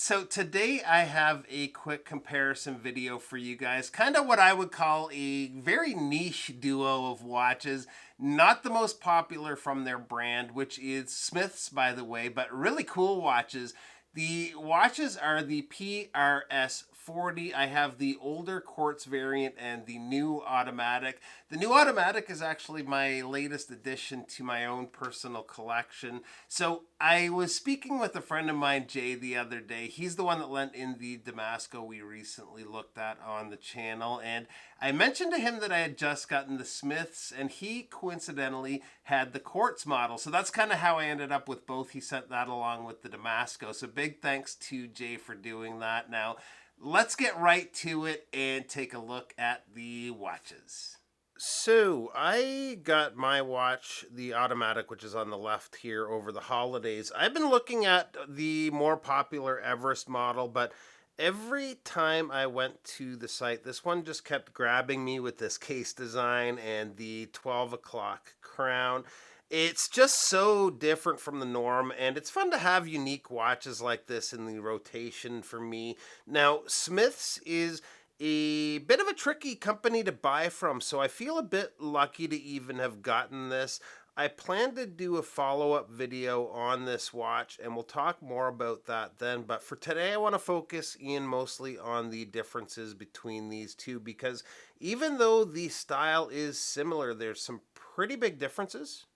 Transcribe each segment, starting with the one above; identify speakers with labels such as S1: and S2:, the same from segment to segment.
S1: So today I have a quick comparison video for you guys. Kind of what I would call a very niche duo of watches. Not the most popular from their brand, which is Smith's, by the way, but really cool watches. The watches are the PRS-40. I have the older Quartz variant and the new automatic. The new automatic is actually my latest addition to my own personal collection. So I was speaking with a friend of mine, Jay, the other day. He's the one that lent in the Damasco we recently looked at on the channel. And I mentioned to him that I had just gotten the Smiths, and he coincidentally had the Quartz model. So that's kind of how I ended up with both. He sent that along with the Damasco. So big thanks to Jay for doing that. Now, let's get right to it and take a look at the watches. So I got my watch, the automatic, which is on the left here, over the holidays. I've been looking at the more popular Everest model, but every time I went to the site, this one just kept grabbing me with this case design and the 12 o'clock crown. It's just so different from the norm, and it's fun to have unique watches like this in the rotation for me. Now, Smith's is a bit of a tricky company to buy from, so I feel a bit lucky to even have gotten this. I plan to do a follow-up video on this watch, and we'll talk more about that then. But for today, I want to focus in mostly on the differences between these two, because even though the style is similar, there's some pretty big differences.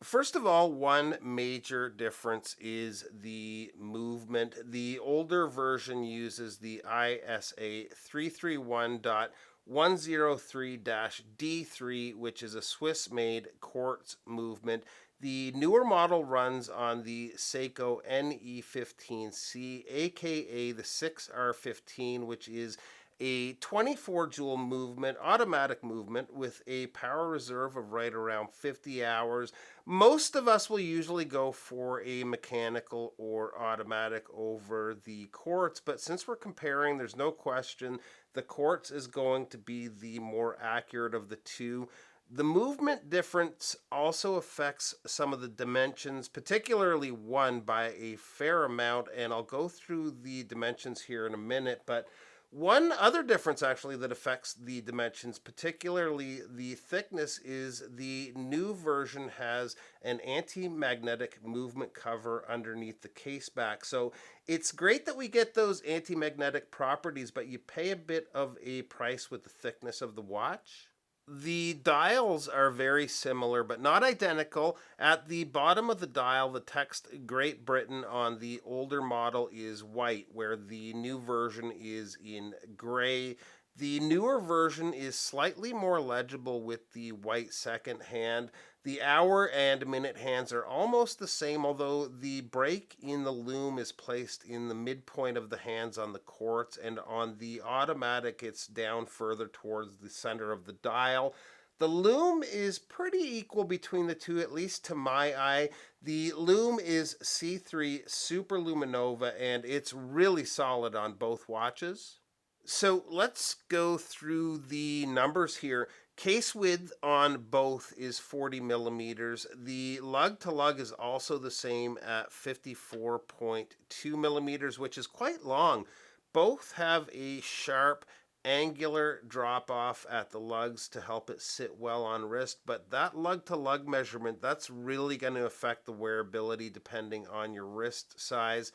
S1: First of all, one major difference is the movement. The older version uses the ISA 331.103-D3, which is a Swiss-made quartz movement. The newer model runs on the Seiko NE15C, aka the 6R15, which is a 24 joule movement, automatic movement with a power reserve of right around 50 hours. Most of us will usually go for a mechanical or automatic over the quartz, but since we're comparing, there's no question the quartz is going to be the more accurate of the two. The movement difference also affects some of the dimensions, particularly one, by a fair amount, and I'll go through the dimensions here in a minute, but one other difference actually that affects the dimensions, particularly the thickness, is the new version has an anti-magnetic movement cover underneath the case back. So it's great that we get those anti-magnetic properties, but you pay a bit of a price with the thickness of the watch. The dials are very similar, but not identical. At the bottom of the dial, the text Great Britain on the older model is white, where the new version is in gray. The newer version is slightly more legible with the white second hand. The hour and minute hands are almost the same, although the break in the loom is placed in the midpoint of the hands on the quartz, and on the automatic it's down further towards the center of the dial. The loom is pretty equal between the two, at least to my eye. The loom is C3 Super Luminova, and it's really solid on both watches. So let's go through the numbers here. Case width on both is 40 millimeters. The lug to lug is also the same at 54.2 millimeters, which is quite long. Both have a sharp angular drop off at the lugs to help it sit well on wrist, but that lug to lug measurement, that's really going to affect the wearability depending on your wrist size.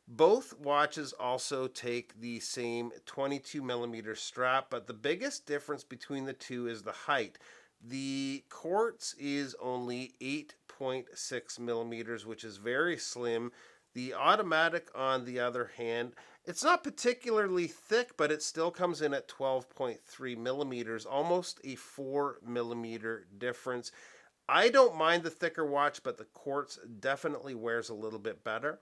S1: Both watches also take the same 22 millimeter strap, but the biggest difference between the two is the height. The Quartz is only 8.6 millimeters, which is very slim. The automatic, on the other hand, it's not particularly thick, but it still comes in at 12.3 millimeters, almost a 4 millimeter difference. I don't mind the thicker watch, but the Quartz definitely wears a little bit better.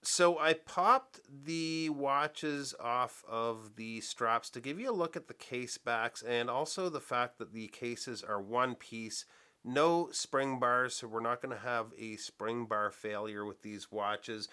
S1: So I popped the watches off of the straps to give you a look at the case backs, and also the fact that the cases are one piece, no spring bars, so we're not going to have a spring bar failure with these watches.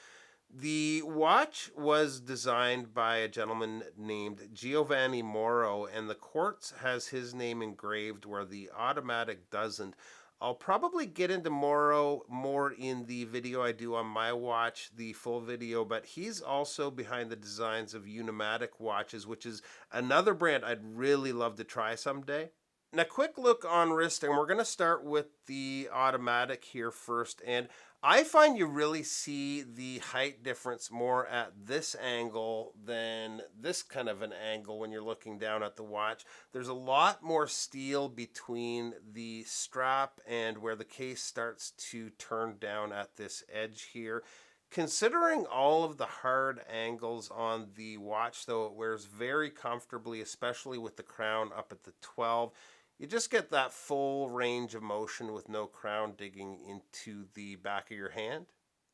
S1: The watch was designed by a gentleman named Giovanni Moro, and the Quartz has his name engraved where the automatic doesn't. I'll probably get into more in the video I do on my watch, the full video, but he's also behind the designs of Unimatic watches, which is another brand I'd really love to try someday. Now, quick look on wrist, and we're going to start with the automatic here first. And I find you really see the height difference more at this angle than this kind of an angle when you're looking down at the watch. There's a lot more steel between the strap and where the case starts to turn down at this edge here. Considering all of the hard angles on the watch, though, it wears very comfortably, especially with the crown up at the 12. You just get that full range of motion with no crown digging into the back of your hand.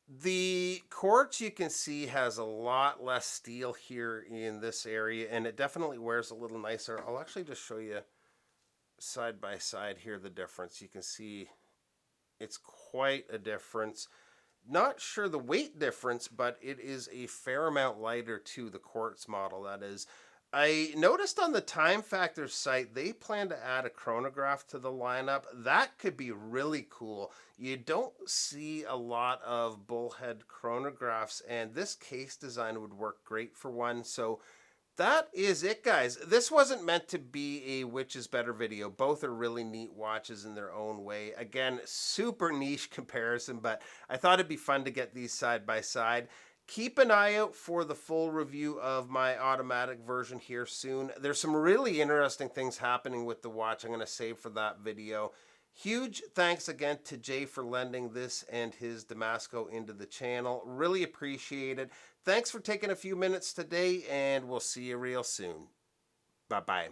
S1: The Quartz, you can see, has a lot less steel here in this area, and it definitely wears a little nicer. I'll actually just show you side by side here the difference. You can see it's quite a difference. Not sure the weight difference, but it is a fair amount lighter to the Quartz model, that is. I noticed on the Time Factor site, they plan to add a chronograph to the lineup. That could be really cool. You don't see a lot of bullhead chronographs, and this case design would work great for one. So that is it, guys. This wasn't meant to be a which is better video. Both are really neat watches in their own way. Again, super niche comparison, but I thought it'd be fun to get these side by side. Keep an eye out for the full review of my automatic version here soon. There's some really interesting things happening with the watch I'm going to save for that video. Huge thanks again to Jay for lending this and his Damasco into the channel. Really appreciate it. Thanks for taking a few minutes today, and we'll see you real soon. Bye-bye.